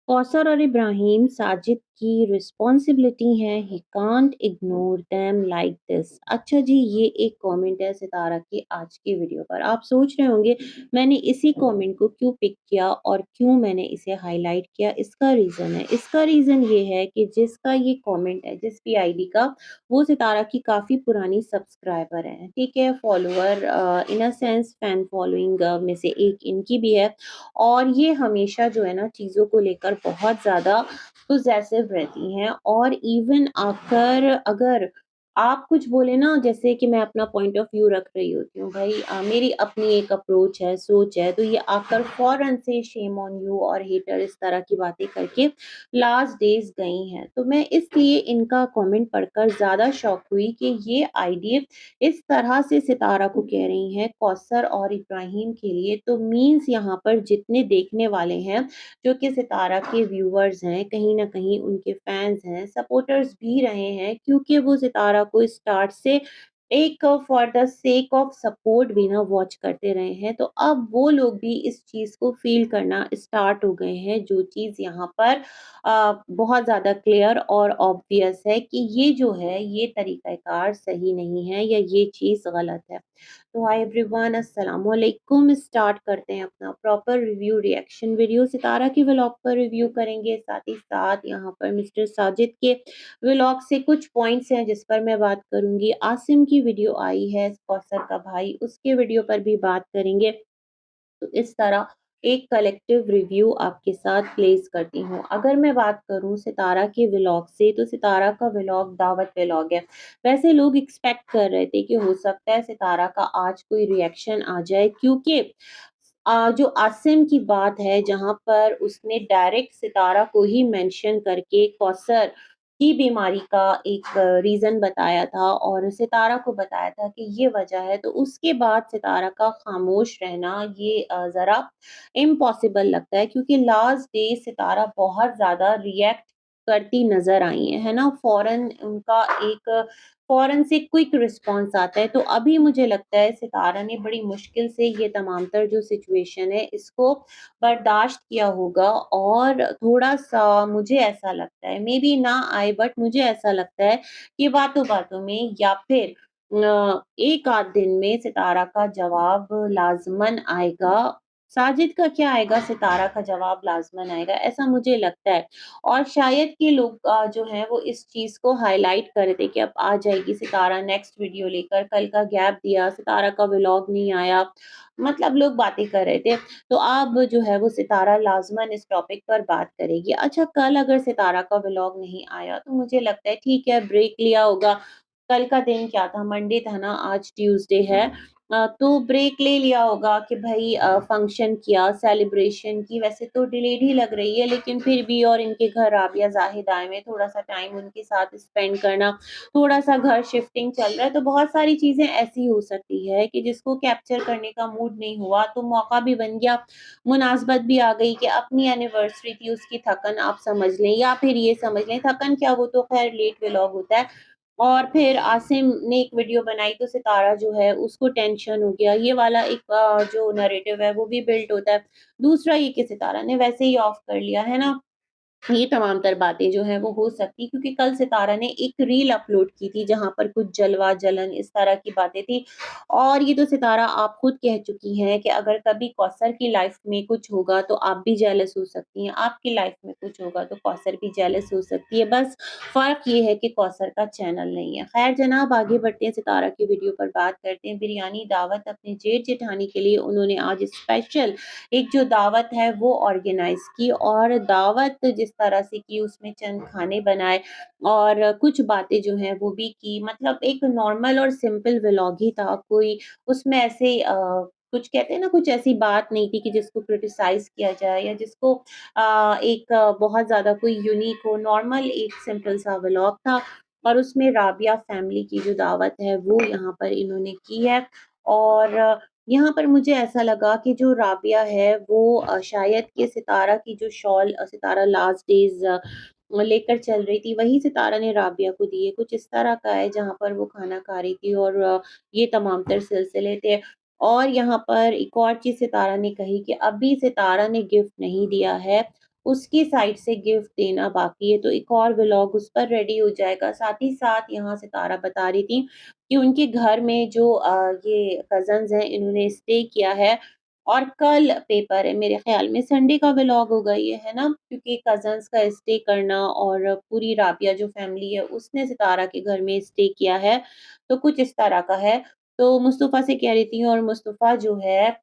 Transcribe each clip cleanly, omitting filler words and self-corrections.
कौसर और इब्राहिम साजिद की रिस्पॉन्सिबिलिटी है, he can't ignore them like this. अच्छा जी, ये एक कमेंट है सितारा की आज की वीडियो पर। आप सोच रहे होंगे मैंने इसी कमेंट को क्यों पिक किया और क्यों मैंने इसे हाईलाइट किया। इसका रीज़न ये है कि जिसका ये कमेंट है, जिस भी आईडी का, वो सितारा की काफ़ी पुरानी सब्सक्राइबर है, ठीक है, follower, in a sense fan following में से एक इनकी भी है। और ये हमेशा जो है ना चीज़ों को लेकर बहुत ज़्यादा पॉसेसिव रहती हैं। और इवन आकर अगर आप कुछ बोले ना, जैसे कि मैं अपना पॉइंट ऑफ व्यू रख रही होती हूँ, भाई मेरी अपनी एक अप्रोच है, सोच है, तो ये आकर फ़ौरन से शेम ऑन यू और हेटर इस तरह की बातें करके लास्ट डेज़ गई हैं। तो मैं इसलिए इनका कमेंट पढ़कर ज़्यादा शॉक हुई कि ये आईडी इस तरह से सितारा को कह रही हैं कौसर और इब्राहिम के लिए, तो मीन्स यहाँ पर जितने देखने वाले हैं, जो कि सितारा के व्यूअर्स हैं, कहीं न कहीं उनके फैन्स हैं, सपोर्टर्स भी रहे हैं, क्योंकि वो सितारा को स्टार्ट से एक for the sake of support भी ना वॉच करते रहे हैं। तो अब वो लोग भी इस चीज़ को फ़ील करना स्टार्ट हो गए हैं, जो चीज़ यहाँ पर बहुत ज़्यादा क्लियर और ऑब्वियस है कि ये जो है, ये तरीक़ाकार सही नहीं है या ये चीज़ गलत है। तो हाय एवरीवन, अस्सलाम वालेकुम। स्टार्ट करते हैं अपना प्रॉपर रिव्यू रिएक्शन वीडियो। सितारा के व्लॉग पर रिव्यू करेंगे, साथ ही साथ यहाँ पर मिस्टर साजिद के व्लॉग से कुछ पॉइंट्स हैं जिस पर मैं बात करूँगी। आसिम की वीडियो आई है कौसर का भाई, उसके वीडियो पर भी बात करेंगे। तो इस तरह एक कलेक्टिव रिव्यू आपके साथ प्लेस करती हूँ। अगर मैं बात करूँ सितारा के व्लॉग से, तो सितारा का व्लॉग दावत व्लॉग है। वैसे लोग एक्सपेक्ट कर रहे थे कि हो सकता है सितारा का आज कोई रिएक्शन आ जाए, क्योंकि जो आसिम की बात है, जहाँ पर उसने डायरेक्ट सितारा को ही मेंशन करके कौसर की बीमारी का एक रीज़न बताया था और सितारा को बताया था कि ये वजह है, तो उसके बाद सितारा का खामोश रहना ये ज़रा इम्पॉसिबल लगता है, क्योंकि लास्ट डे सितारा बहुत ज़्यादा रिएक्ट करती नज़र आई हैं, है ना? फ़ौरन उनका एक फ़ौरन से क्विक रिस्पॉन्स आता है। तो अभी मुझे लगता है सितारा ने बड़ी मुश्किल से ये तमाम-तर जो सिचुएशन है, इसको बर्दाश्त किया होगा। और थोड़ा-सा मुझे ऐसा लगता है, मे बी ना आए, बट मुझे ऐसा लगता है कि बातों-बातों में या फिर एक आध दिन में सितारा का जवाब लाज़िमन आएगा। साजिद का क्या आएगा, सितारा का जवाब लाज़िमन आएगा, ऐसा मुझे लगता है। और शायद कि लोग जो हैं वो इस चीज़ को हाइलाइट कर रहे थे कि अब आ जाएगी सितारा नेक्स्ट वीडियो लेकर, कल का गैप दिया, सितारा का व्लॉग नहीं आया, मतलब लोग बातें कर रहे थे। तो अब जो है वो सितारा लाज़िमन इस टॉपिक पर बात करेगी। अच्छा, कल अगर सितारा का व्लॉग नहीं आया, तो मुझे लगता है ठीक है, ब्रेक लिया होगा। कल का दिन क्या था, मंडे था ना, आज ट्यूसडे है। तो ब्रेक ले लिया होगा कि भई फंक्शन किया, सेलिब्रेशन की, वैसे तो डिलेड ही लग रही है, लेकिन फिर भी, और इनके घर राबिया ज़ाहिद आए हुए हैं, थोड़ा-सा टाइम उनके साथ स्पेंड करना, थोड़ा-सा घर शिफ्टिंग चल रहा है, तो बहुत सारी चीज़ें ऐसी हो सकती है कि जिसको कैप्चर करने का मूड नहीं हुआ, तो मौका भी बन गया, मुनासबत भी आ गई कि अपनी एनिवर्सरी थी, उसकी थकन आप समझ लें, या फिर ये समझ लें थकन क्या, वो तो ख़ैर लेट व्लॉग होता है। और फिर आसिम ने एक वीडियो बनाई, तो सितारा जो है उसको टेंशन हो गया। ये वाला एक जो नैरेटिव है वो भी बिल्ड होता है। दूसरा ये कि सितारा ने वैसे ही ऑफ कर लिया, है ना? ये तमाम तर बातें जो हैं वो हो सकती, क्योंकि कल सितारा ने एक रील अपलोड की थी जहाँ पर कुछ जलवा, जलन इस तरह की बातें थी। और ये तो सितारा आप खुद कह चुकी हैं कि अगर कभी कौसर की लाइफ में कुछ होगा तो आप भी जेलस हो सकती हैं, आपकी लाइफ में कुछ होगा तो कौसर भी जेलस हो सकती है। बस फ़र्क ये है कि कौसर का चैनल नहीं है। ख़ैर जनाब, आगे बढ़ते हैं, सितारा की वीडियो पर बात करते हैं। बिरयानी दावत अपने जेठ-जेठानी के लिए उन्होंने आज स्पेशल एक जो दावत है वो ऑर्गेनाइज़ की, और दावत जिस तरह से की, उसमें चंद खाने बनाए और कुछ बातें जो हैं वो भी की। मतलब एक नॉर्मल और सिंपल व्लॉग ही था, कोई उसमें ऐसे कुछ कहते हैं ना, कुछ ऐसी बात नहीं थी कि जिसको क्रिटिसाइज़ किया जाए या जिसको एक बहुत ज़्यादा कोई यूनिक हो। नॉर्मल एक सिंपल सा व्लॉग था, और उसमें राबिया फैमिली की जो दावत है वो यहाँ पर इन्होंने की है। और यहाँ पर मुझे ऐसा लगा कि जो राबिया है वो शायद कि सितारा की जो शॉल सितारा लास्ट डेज़ लेकर चल रही थी, वही सितारा ने राबिया को दी है। कुछ इस तरह का है जहाँ पर वो खाना खा रही थी, और ये तमाम तर सिलसिले थे। और यहाँ पर एक और चीज़ सितारा ने कही कि अभी सितारा ने गिफ्ट नहीं दिया है, उसकी साइड से गिफ्ट देना बाकी है, तो एक और व्लॉग उस पर रेडी हो जाएगा। साथ ही साथ यहाँ सितारा बता रही थी कि उनके घर में जो ये कज़िन्स हैं, इन्होंने स्टे किया है और कल पेपर है। मेरे ख़्याल में संडे का व्लॉग होगा ये, है ना? क्योंकि कज़िन्स का स्टे करना और पूरी राबिया जो फ़ैमिली है, उसने सितारा के घर में स्टे किया है, तो कुछ इस तरह का है। तो मुस्तफ़ा से कह रही थी और मुस्तफ़ा जो है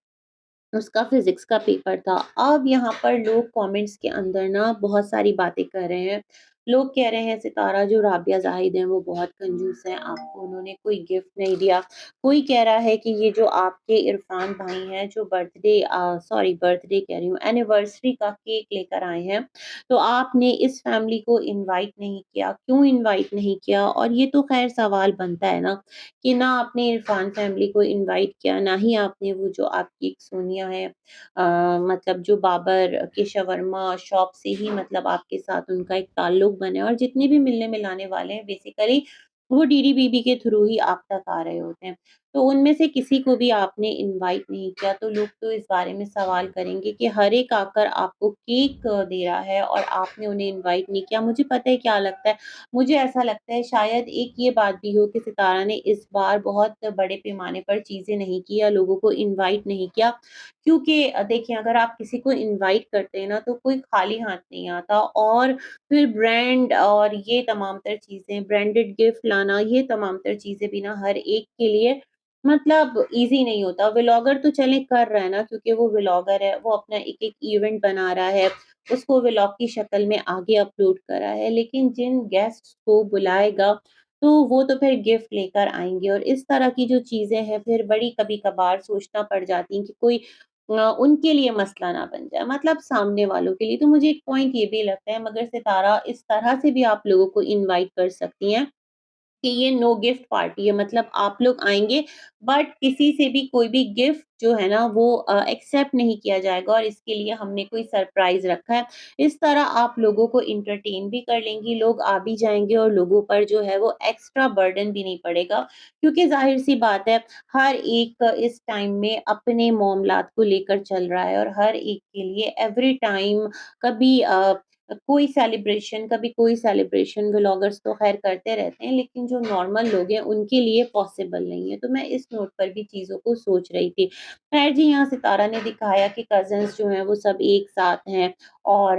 उसका फ़िज़िक्स का पेपर था। अब यहाँ पर लोग कमेंट्स के अंदर ना बहुत सारी बातें कर रहे हैं। लोग कह रहे हैं सितारा जो राबिया ज़ाहिद हैं वो बहुत कंजूस हैं, आपको उन्होंने कोई गिफ्ट नहीं दिया। कोई कह रहा है कि ये जो आपके इरफ़ान भाई हैं जो बर्थडे कह रही हूँ, एनिवर्सरी का केक लेकर आए हैं, तो आपने इस फ़ैमिली को इनवाइट नहीं किया, क्यों इनवाइट नहीं किया? और ये तो ख़ैर सवाल बनता है ना कि ना आपने इरफ़ान फ़ैमिली को इनवाइट किया, ना ही आपने वो जो आपकी एक सोनिया है मतलब जो बाबर के शवरमा शॉप से ही मतलब आपके साथ उनका एक ताल्लुक बना है और जितने भी मिलने-मिलाने वाले हैं बेसिकली वो डीडी बीबी के थ्रू ही आप तक आ रहे होते हैं। तो उनमें से किसी को भी आपने इनवाइट नहीं किया, तो लोग तो इस बारे में सवाल करेंगे कि हर एक आकर आपको केक दे रहा है और आपने उन्हें इनवाइट नहीं किया। मुझे पता है क्या लगता है, मुझे ऐसा लगता है शायद एक ये बात भी हो कि सितारा ने इस बार बहुत बड़े पैमाने पर चीज़ें नहीं की या लोगों को इनवाइट नहीं किया। क्योंकि देखिए अगर आप किसी को इनवाइट करते हैं ना तो कोई खाली हाथ नहीं आता और फिर ब्रांड और ये तमाम तर चीज़ें, ब्रांडेड गिफ्ट लाना, ये तमाम तर चीज़ें भी ना हर एक के लिए मतलब ईज़ी नहीं होता। व्लॉगर तो चलें कर रहा है ना क्योंकि वो व्लॉगर है, वो अपना एक-एक इवेंट बना रहा है, उसको व्लॉग की शक्ल में आगे अपलोड कर रहा है। लेकिन जिन गेस्ट्स को बुलाएगा, तो वो तो फिर गिफ्ट लेकर आएँगे और इस तरह की जो चीज़ें हैं फिर बड़ी कभी-कभार सोचना पड़ जाती हैं कि कोई उनके लिए मसला ना बन जाए, मतलब सामने वालों के लिए। तो मुझे एक पॉइंट ये भी लगता है मगर सितारा इस तरह से भी आप लोगों को इनवाइट कर सकती हैं कि ये नो गिफ्ट पार्टी है मतलब आप लोग आएँगे बट किसी से भी कोई भी गिफ्ट जो है ना वो एक्सेप्ट नहीं किया जाएगा और इसके लिए हमने कोई सरप्राइज़ रखा है। इस तरह आप लोगों को एंटरटेन भी कर लेंगी, लोग आ भी जाएँगे और लोगों पर जो है वो एक्स्ट्रा बर्डन भी नहीं पड़ेगा। क्योंकि ज़ाहिर-सी बात है हर एक इस टाइम में अपने मामलात को लेकर चल रहा है और हर एक के लिए एवरी टाइम कभी कभी कोई सेलिब्रेशन व्लॉगर्स तो ख़ैर करते रहते हैं, लेकिन जो नॉर्मल लोग हैं उनके लिए पॉसिबल नहीं है। तो मैं इस नोट पर भी चीज़ों को सोच रही थी। ख़ैर जी, यहाँ सितारा ने दिखाया कि कज़िन्स जो हैं वो सब एक साथ हैं और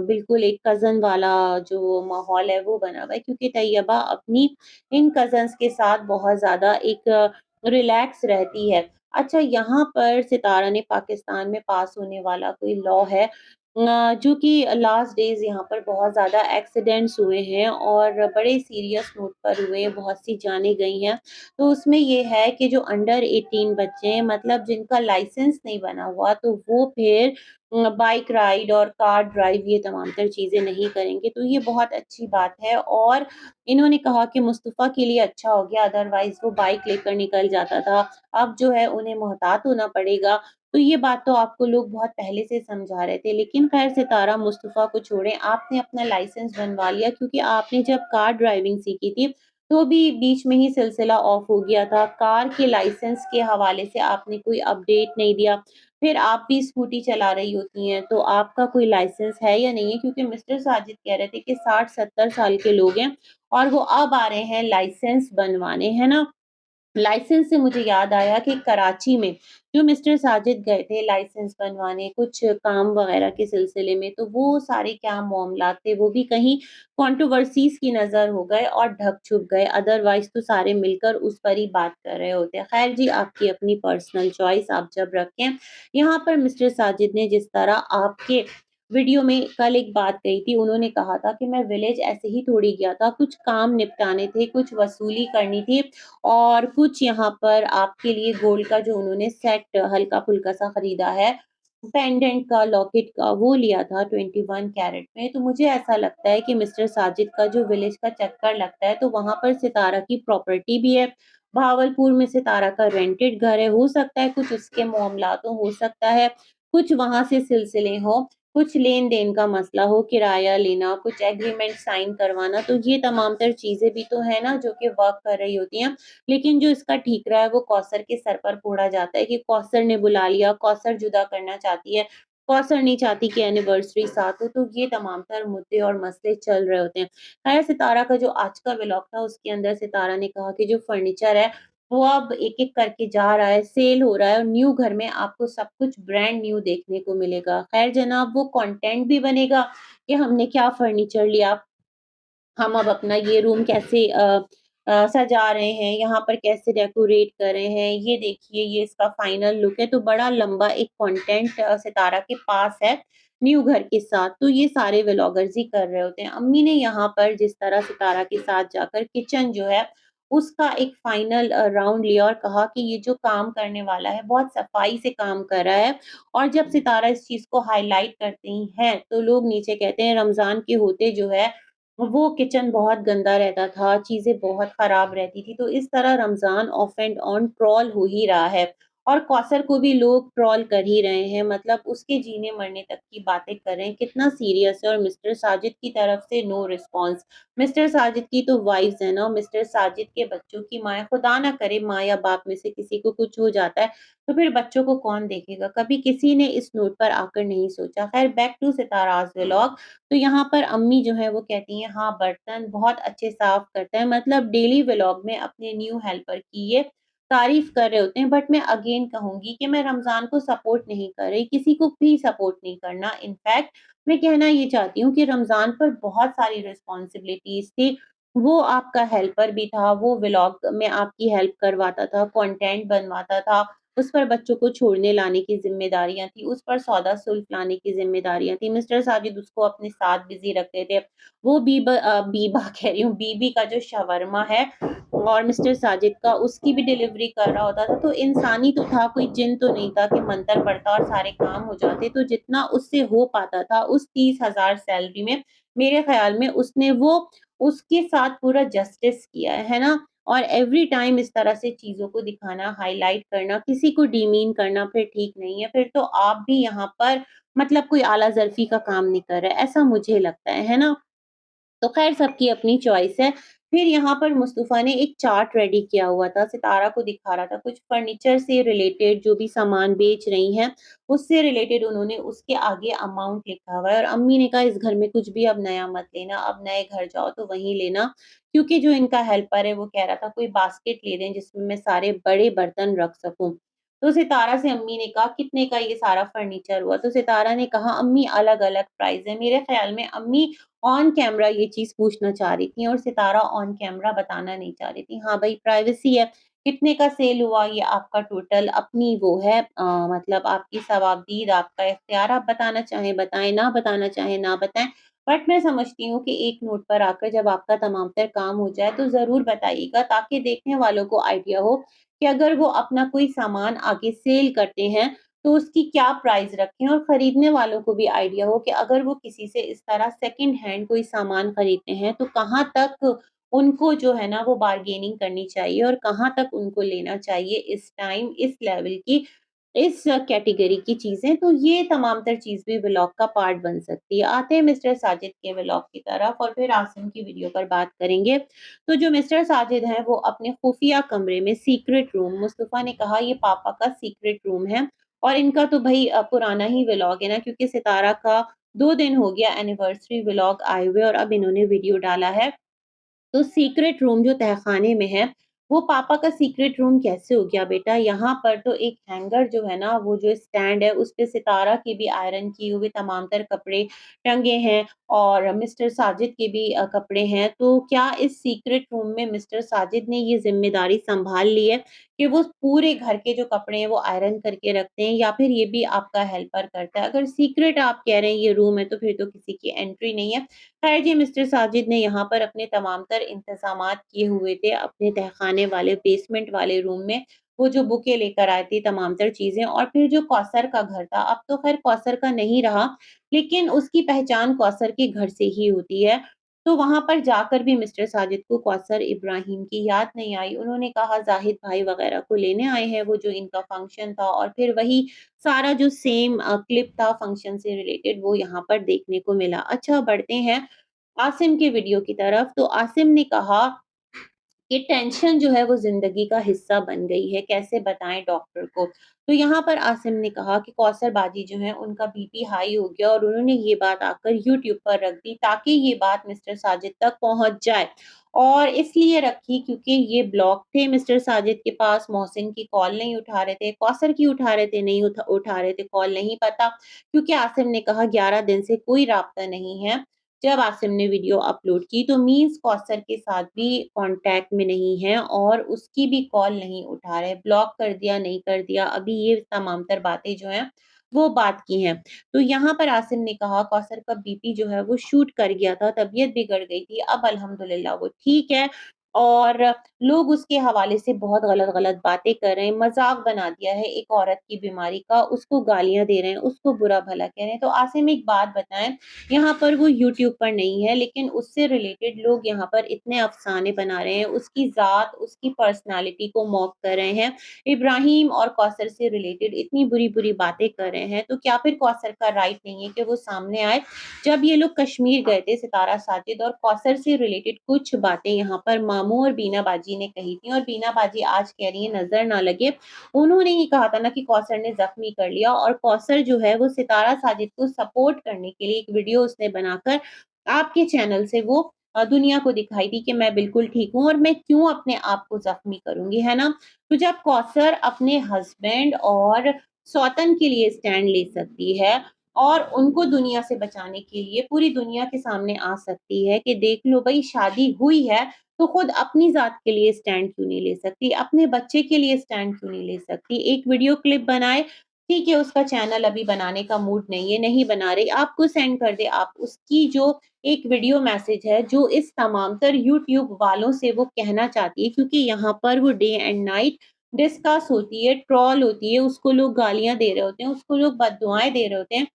बिल्कुल एक कज़न वाला जो माहौल है वो बना हुआ है क्योंकि तैयबा अपनी इन कज़िन्स के साथ बहुत ज़्यादा एक रिलैक्स रहती है। अच्छा यहाँ पर सितारा ने पाकिस्तान में पास होने वाला कोई लॉ है जो कि लास्ट डेज़ यहाँ पर बहुत ज़्यादा एक्सीडेंट्स हुए हैं और बड़े सीरियस नोट पर हुए हैं, बहुत सी जानें गई हैं। तो उसमें ये है कि जो अंडर 18 बच्चे हैं मतलब जिनका लाइसेंस नहीं बना हुआ तो वो फिर बाइक राइड और कार ड्राइव ये तमाम तर चीज़ें नहीं करेंगे। तो ये बहुत अच्छी बात है और इन्होंने कहा कि मुस्तफ़ा के लिए अच्छा हो गया अदरवाइज़ वो बाइक लेकर निकल जाता था। अब जो है उन्हें मोहतात होना पड़ेगा तो ये बात तो आपको लोग बहुत पहले से समझा रहे थे, लेकिन ख़ैर सितारा मुस्तफ़ा को छोड़ें, आपने अपना लाइसेंस बनवा लिया क्योंकि आपने जब कार ड्राइविंग सीखी थी, तो भी बीच में ही सिलसिला ऑफ हो गया था। कार के लाइसेंस के हवाले से आपने कोई अपडेट नहीं दिया। फिर आप भी स्कूटी चला रही होती हैं, तो आपका कोई लाइसेंस है या नहीं है? क्योंकि मिस्टर साजिद कह रहे थे कि 60-70 साल के लोग हैं और वो अब आ रहे हैं लाइसेंस बनवाने, है ना? लाइसेंस से मुझे याद आया कि कराची में जो मिस्टर साजिद गए थे लाइसेंस बनवाने कुछ काम वगैरह के सिलसिले में, तो वो सारे क्या मामलात थे, वो भी कहीं कंट्रोवर्सीज़ की नज़र हो गए और ढक-छुप गए, अदरवाइज़ तो सारे मिलकर उस पर ही बात कर रहे होते। ख़ैर जी, आपकी अपनी पर्सनल चॉइस आप जब रखें। यहाँ पर मिस्टर साजिद ने जिस तरह आपके वीडियो में कल एक बात कही थी, उन्होंने कहा था कि मैं विलेज ऐसे ही थोड़ी गया था, कुछ काम निपटाने थे, कुछ वसूली करनी थी और कुछ यहाँ पर आपके लिए गोल्ड का जो उन्होंने सेट हल्का-फुल्का सा खरीदा है, पेंडेंट का, लॉकेट का, वो लिया था 21 कैरेट में। तो मुझे ऐसा लगता है कि मिस्टर साजिद का जो विलेज का चक्कर लगता है, तो वहाँ पर सितारा की प्रॉपर्टी भी है। भावलपुर में सितारा का रेंटेड घर है, हो सकता है कुछ उसके मामलातों हो सकता है, कुछ वहाँ से सिलसिले हों, कुछ लेन-देन का मसला हो, किराया लेना, कुछ एग्रीमेंट साइन करवाना, तो ये तमाम तर चीज़ें भी तो हैं ना, जो कि वर्क कर रही होती हैं। लेकिन जो इसका ठीकरा है वो कौसर के सर पर फोड़ा जाता है कि कौसर ने बुला लिया, कौसर जुदा करना चाहती है। कौसर नहीं चाहती कि एनिवर्सरी साथ हो, तो ये तमाम तर मुद्दे और मसले चल रहे होते हैं। खैर सितारा का जो आज का व्लॉग था उसके अंदर सितारा ने कहा कि जो फर्नीचर है वो अब एक-एक करके जा रहा है, सेल हो रहा है और न्यू घर में आपको सब कुछ ब्रांड न्यू देखने को मिलेगा। खैर जनाब वो कंटेंट भी बनेगा कि हमने क्या फर्नीचर लिया, हम अब अपना ये रूम कैसे सजा रहे हैं, यहाँ पर कैसे डेकोरेट कर रहे हैं, ये देखिए ये इसका फाइनल लुक है। तो बड़ा लंबा एक कंटेंट सितारा के पास है, न्यू घर के साथ, तो ये सारे व्लॉगर्स ही कर रहे होते हैं। अम्मी ने यहाँ पर जिस तरह सितारा के साथ जाकर किचन जो है, उसका एक फाइनल राउंड लिया और कहा कि ये जो काम करने वाला है, बहुत सफाई से काम कर रहा है और जब सितारा इस चीज़ को हाइलाइट करती हैं, तो लोग नीचे कहते हैं रमज़ान के होते जो है वो किचन बहुत गंदा रहता था, चीज़ें बहुत खराब रहती थी, तो इस तरह Ramzan of and on troll हो ही रहा है और कौसर को भी लोग ट्रोल कर ही रहे हैं, मतलब उसके जीने-मरने तक की बातें कर रहे हैं, कितना सीरियस है और मिस्टर साजिद की तरफ से नो रिस्पॉन्स। मिस्टर साजिद की तो वाइफ़्स हैं ना, मिस्टर साजिद के बच्चों की माँ है, खुदा ना करे माँ या बाप में से किसी को कुछ हो जाता है, तो फिर बच्चों को कौन देखेगा? कभी किसी ने इस नोट पर आकर नहीं सोचा। खैर बैक टू सिताराज़ व्लॉग। तो यहाँ पर अम्मी जो है वो कहती हैं हाँ, बर्तन बहुत अच्छे साफ करता है, मतलब डेली व्लॉग में अपने न्यू हेल्पर की ये तारीफ़ कर रहे होते हैं। बट मैं अगेन कहूँगी कि मैं रमज़ान को सपोर्ट नहीं कर रही, किसी को भी सपोर्ट नहीं करना। इनफैक्ट मैं कहना ये चाहती हूँ कि रमज़ान पर बहुत सारी रिस्पॉन्सिबिलिटीज़ थी। वो आपका हेल्पर भी था, वो व्लॉग में आपकी हेल्प करवाता था, कंटेंट बनवाता था, उस पर बच्चों को छोड़ने-लाने की ज़िम्मेदारियाँ थी, उस पर सौदा-सुल्फ़ लाने की ज़िम्मेदारियाँ थी। मिस्टर साजिद उसको अपने साथ बिज़ी रखते थे। वो बीबा कह रही हूँ, बीबी का जो शवरमा है और मिस्टर साजिद का उसकी भी डिलीवरी कर रहा होता था, तो इंसान ही तो था, कोई जिन तो नहीं था कि मंतर पड़ता और सारे काम हो जाते। तो जितना उससे हो पाता था उस 30,000 सैलरी में, मेरे ख़्याल में उसने वो उसके साथ पूरा जस्टिस किया है ना? और एवरी टाइम इस तरह से चीज़ों को दिखाना, हाइलाइट करना, किसी को डीमीन करना फिर ठीक नहीं है। फिर तो आप भी यहाँ पर मतलब कोई आला ज़र्फ़ी का काम नहीं कर रहे, ऐसा मुझे लगता है ना? तो ख़ैर सबकी अपनी चॉइस है। फिर यहाँ पर मुस्तफ़ा ने एक चार्ट रेडी किया हुआ था, सितारा को दिखा रहा था, कुछ फर्नीचर से रिलेटेड जो भी सामान बेच रही हैं, उससे रिलेटेड उन्होंने उसके आगे अमाउंट लिखा हुआ है और अम्मी ने कहा इस घर में कुछ भी अब नया मत लेना, अब नए घर जाओ तो वहीं लेना। क्योंकि जो इनका हेल्पर है वो कह रहा था कोई बास्केट ले दें जिसमें मैं सारे बड़े बर्तन रख सकूँ। तो सितारा से अम्मी ने कहा कितने का ये सारा फर्नीचर हुआ? तो सितारा ने कहा अम्मी अलग-अलग प्राइस है। मेरे ख़्याल में अम्मी ऑन कैमरा ये चीज़ पूछना चाह रही थी और सितारा ऑन कैमरा बताना नहीं चाह रही थी। हाँ भाई प्राइवेसी है, कितने का सेल हुआ ये आपका टोटल अपनी वो है मतलब आपकी सवाबदीद, आपका इख्तियार, आप बताना चाहें बताएँ, ना बताना चाहें ना बताएँ। बट मैं समझती हूँ कि एक नोट पर आकर जब आपका तमाम तर काम हो जाए तो ज़रूर बताइएगा ताकि देखने वालों को आइडिया हो कि अगर वो अपना कोई सामान आगे सेल करते हैं तो उसकी क्या प्राइस रखें और खरीदने वालों को भी आइडिया हो कि अगर वो किसी से इस तरह सेकंड हैंड कोई सामान खरीदते हैं, तो कहाँ तक उनको जो है ना वो बार्गेनिंग करनी चाहिए और कहाँ तक उनको लेना चाहिए इस टाइम, इस लेवल की, इस कैटेगरी की चीज़ें। तो ये तमाम तर चीज़ भी व्लॉग का पार्ट बन सकती है। आते हैं मिस्टर साजिद के व्लॉग की तरफ और फिर आसिम की वीडियो पर बात करेंगे। तो जो मिस्टर साजिद हैं, वो अपने खुफिया कमरे में सीक्रेट रूम मुस्तफ़ा ने कहा ये पापा का सीक्रेट रूम है और इनका तो भई पुराना ही व्लॉग है ना क्योंकि सितारा का 2 दिन हो गया एनिवर्सरी व्लॉग आए हुए और अब इन्होंने वीडियो डाला है। तो सीक्रेट रूम जो तहखाने में है, वो पापा का सीक्रेट रूम कैसे हो गया बेटा? यहाँ पर तो एक हैंगर जो है ना, वो जो स्टैंड है, उस पे सितारा के भी आयरन किए हुए तमाम तर कपड़े टंगे हैं और मिस्टर साजिद के भी कपड़े हैं। तो क्या इस सीक्रेट रूम में मिस्टर साजिद ने ये ज़िम्मेदारी सँभाल ली है कि वो पूरे घर के जो कपड़े हैं, वो आयरन करके रखते हैं या फिर ये भी आपका हेल्पर करता है? अगर सीक्रेट आप कह रहे हैं ये रूम है, तो फिर तो किसी की एंट्री नहीं है। खैर जी, मिस्टर साजिद ने यहाँ पर अपने तमाम तर इंतज़ामात किए हुए थे, अपने तहखाने वाले बेसमेंट वाले रूम में, वो जो बुकें लेकर आए थे तमाम तर चीज़ें और फिर जो कौसर का घर था, अब तो खैर कौसर का नहीं रहा, लेकिन उसकी पहचान कौसर के घर से ही होती है। तो वहाँ पर जाकर भी मिस्टर साजिद को कौसर इब्राहिम की याद नहीं आई। उन्होंने कहा ज़ाहिद भाई वग़ैरह को लेने आए हैं, वो जो इनका फंक्शन था और फिर वही सारा जो सेम क्लिप था फंक्शन से रिलेटेड वो यहाँ पर देखने को मिला। अच्छा बढ़ते हैं आसिम के वीडियो की तरफ, तो आसिम ने कहा कि टेंशन जो है वो ज़िंदगी का हिस्सा बन गई है, कैसे बताएँ डॉक्टर को? तो यहाँ पर आसिम ने कहा कि कौसर बाजी जो हैं उनका बीपी हाई हो गया और उन्होंने ये बात आकर यूट्यूब पर रख दी ताकि ये बात मिस्टर साजिद तक पहुँच जाए। और इसलिए रखी क्योंकि ये ब्लॉक थे मिस्टर साजिद के पास, मोहसिन की कॉल नहीं उठा रहे थे, कौसर की उठा रहे थे, नहीं उठा रहे थे कॉल, नहीं पता, क्योंकि आसिम ने कहा 11 दिन से कोई राब्ता नहीं है। जब आसिम ने वीडियो अपलोड की तो मीन्स कौसर के साथ भी कॉन्टैक्ट में नहीं है और उसकी भी कॉल नहीं उठा रहे, ब्लॉक कर दिया, नहीं कर दिया, अभी ये तमाम तर बातें जो हैं वो बात की हैं। तो यहाँ पर आसिम ने कहा कौसर का बीपी जो है वो शूट कर गया था, तबीयत बिगड़ गई थी, अब अल्हम्दुलिल्लाह वो ठीक है और लोग उसके हवाले से बहुत गलत-गलत बातें कर रहे हैं, मज़ाक बना दिया है एक औरत की बीमारी का, उसको गालियाँ दे रहे हैं, उसको बुरा-भला कह रहे हैं। तो आसिम एक बात बताएँ, यहाँ पर वो यूट्यूब पर नहीं है, लेकिन उससे रिलेटेड लोग यहाँ पर इतने अफ़साने बना रहे हैं, उसकी ज़ात, उसकी पर्सनैलिटी को मॉक कर रहे हैं। इब्राहिम और कौसर से रिलेटेड इतनी बुरी-बुरी बातें कर रहे हैं, तो क्या फिर कौसर का राइट नहीं है कि वो सामने आए? जब ये लोग कश्मीर गए थे, सितारा साजिद और कौसर से रिलेटेड कुछ बातें यहाँ पर मामू और बीना बाजी ने कही थी और बीना बाजी आज कह रही हैं, नज़र ना लगे। उन्होंने ही कहा था ना कि कौसर ने ज़ख्मी कर लिया और कौसर जो है वो सितारा साजिद को सपोर्ट करने के लिए एक वीडियो उसने बनाकर आपके चैनल से वो दुनिया को दिखाई थी कि मैं बिल्कुल ठीक हूँ और मैं क्यों अपने आप को ज़ख्मी करूँगी, है ना? तो जब कौसर अपने हस्बैंड और सौतन के लिए स्टैंड ले सकती है और उनको दुनिया से बचाने के लिए पूरी दुनिया के सामने आ सकती है कि देख लो भई शादी हुई है, तो खुद अपनी ज़ात के लिए स्टैंड क्यों नहीं ले सकती? अपने बच्चे के लिए स्टैंड क्यों नहीं ले सकती? एक वीडियो क्लिप बनाए, ठीक है उसका चैनल अभी बनाने का मूड नहीं है, नहीं बना रही, आपको सेंड कर दे, आप उसकी जो एक वीडियो मैसेज है, जो इस तमाम तर यूट्यूब वालों से वो कहना चाहती है क्योंकि यहाँ पर वो डे एंड नाइट डिस्कस होती है, ट्रोल होती है, उसको लोग गालियाँ दे रहे होते हैं, उसको लोग बददुआएँ दे रहे होते हैं।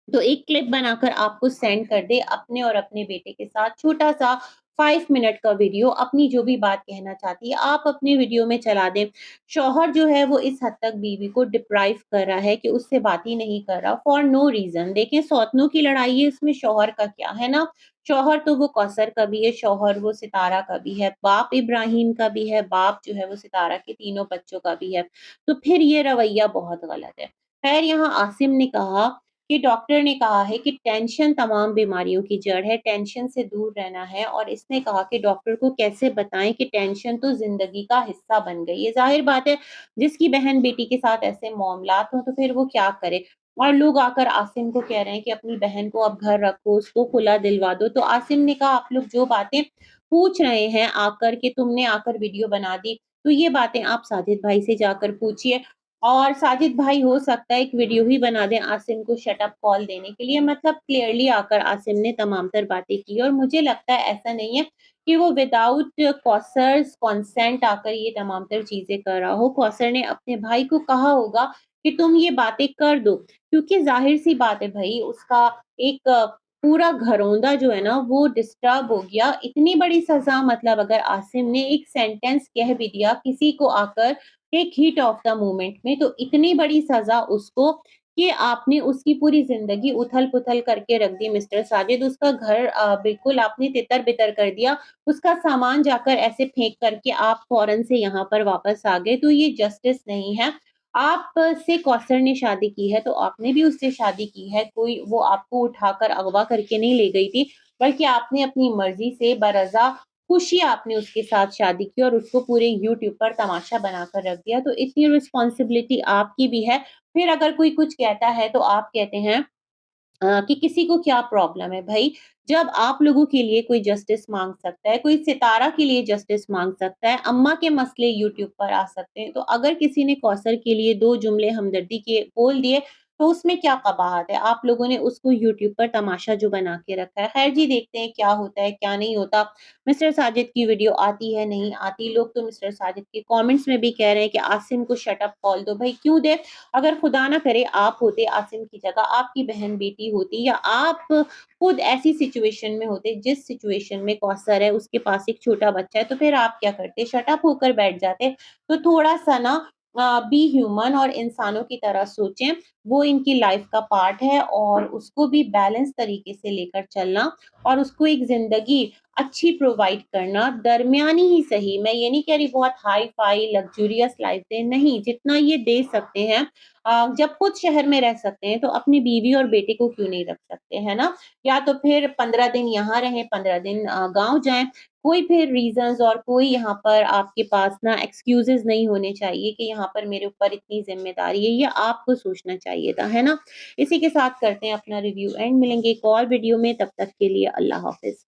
तो एक क्लिप बनाकर आपको सेंड कर दे अपने और अपने बेटे के साथ छोटा-सा 5 मिनट का वीडियो अपनी जो भी बात कहना चाहती है, आप अपने वीडियो में चला दें। शौहर जो है वो इस हद तक बीवी को डिप्राइव कर रहा है कि उससे बात ही नहीं कर रहा फॉर नो रीज़न। देखिए सौतनों की लड़ाई है इसमें शौहर का क्या, है ना? शौहर तो वो कौसर का भी है, शौहर वो सितारा का भी है, बाप इब्राहिम का भी है, बाप जो है वो सितारा के तीनों बच्चों का भी है। तो फिर ये रवैया बहुत गलत है। ख़ैर यहाँ आसिम ने कहा कि डॉक्टर ने कहा है कि टेंशन तमाम बीमारियों की जड़ है, टेंशन से दूर रहना है और इसने कहा कि डॉक्टर को कैसे बताएँ कि टेंशन तो ज़िंदगी का हिस्सा बन गई है। ज़ाहिर बात है, जिसकी बहन-बेटी के साथ ऐसे मामलात हों, तो फिर वो क्या करे? और लोग आकर आसिम को कह रहे हैं कि अपनी बहन को अब घर रखो, उसको खुला दिलवा दो। तो आसिम ने कहा, आप लोग जो बातें पूछ रहे हैं आकर कि तुमने आकर वीडियो बना दी, तो ये बातें आप साजिद भाई से जाकर पूछिए। और साजिद भाई हो सकता है एक वीडियो ही बना दें आसिम को शट अप कॉल देने के लिए मतलब क्लियरली आकर आसिम ने तमाम तर बातें की और मुझे लगता है ऐसा नहीं है कि वो विदाउट कौसर्स कंसेंट आकर ये तमाम तर चीज़ें कर रहा हो। कौसर ने अपने भाई को कहा होगा कि तुम ये बातें कर दो क्योंकि ज़ाहिर-सी बात है भई उसका एक पूरा घरौंदा जो है ना वो डिस्टर्ब हो गया। इतनी बड़ी सज़ा मतलब अगर आसिम ने एक सेंटेंस कह भी दिया किसी को आकर एक हीट ऑफ द मोमेंट में तो इतनी बड़ी सज़ा उसको कि आपने उसकी पूरी ज़िंदगी उथल-पुथल करके रख दी मिस्टर साजिद। उसका घर बिल्कुल आपने तितर-बितर कर दिया। उसका सामान जाकर ऐसे फेंक कर के आप फ़ौरन से यहाँ पर वापस आ गए, तो ये जस्टिस नहीं है। आप से कौसर ने शादी की है, तो आपने भी उससे शादी की है। कोई वो आपको उठाकर अगवा करके नहीं ले गई थी, बल्कि आपने अपनी मर्ज़ी से बरज़ा खुशी आपने उसके साथ शादी की और उसको पूरे यूट्यूब पर तमाशा बनाकर रख दिया, तो इतनी रिस्पॉन्सिबिलिटी आपकी भी है। फिर अगर कोई कुछ कहता है तो आप कहते हैं कि किसी को क्या प्रॉब्लम है भई? जब आप लोगों के लिए कोई जस्टिस माँग सकता है, कोई सितारा के लिए जस्टिस माँग सकता है, अम्मा के मसले यूट्यूब पर आ सकते हैं, तो अगर किसी ने कौसर के लिए 2 जुमले हमदर्दी के बोल दिए, तो उसमें क्या कबाहत है? आप लोगों ने उसको यूट्यूब पर तमाशा जो बना के रखा है। खैर जी, देखते हैं क्या होता है, क्या नहीं होता। मिस्टर साजिद की वीडियो आती है, नहीं आती। लोग तो मिस्टर साजिद के कमेंट्स में भी कह रहे हैं कि आसिम को शट अप कॉल दो। भई क्यों दें? अगर खुदा ना करे आप होते आसिम की जगह, आपकी बहन-बेटी होती या आप खुद ऐसी सिचुएशन में होते, जिस सिचुएशन में कौसर है, उसके पास एक छोटा बच्चा है, तो फिर आप क्या करते? शट अप होकर बैठ जाते। तो थोड़ा-सा ना बी ह्यूमन और इंसानों की तरह सोचें, वो इनकी लाइफ का पार्ट है और उसको भी बैलेंस तरीके से लेकर चलना और उसको एक ज़िंदगी अच्छी प्रोवाइड करना, दरमियानी ही सही, मैं ये नहीं कह रही बहुत हाई-फाई लग्ज़रियस लाइफ़ दें, नहीं, जितना ये दे सकते हैं जब खुद शहर में रह सकते हैं, तो अपनी बीवी और बेटे को क्यों नहीं रख सकते, है ना? या तो फिर 15 दिन यहाँ रहें, 15 दिन गाँव जाएँ, कोई फिर रीज़न्स और कोई यहाँ पर आपके पास ना एक्सक्यूज़ेज़ नहीं होने चाहिए कि यहाँ पर मेरे ऊपर इतनी ज़िम्मेदारी है, ये आपको सोचना चाहिए था, है ना? इसी के साथ करते हैं अपना रिव्यू एंड मिलेंगे एक और वीडियो में, तब तक के लिए अल्लाह हाफ़िज़।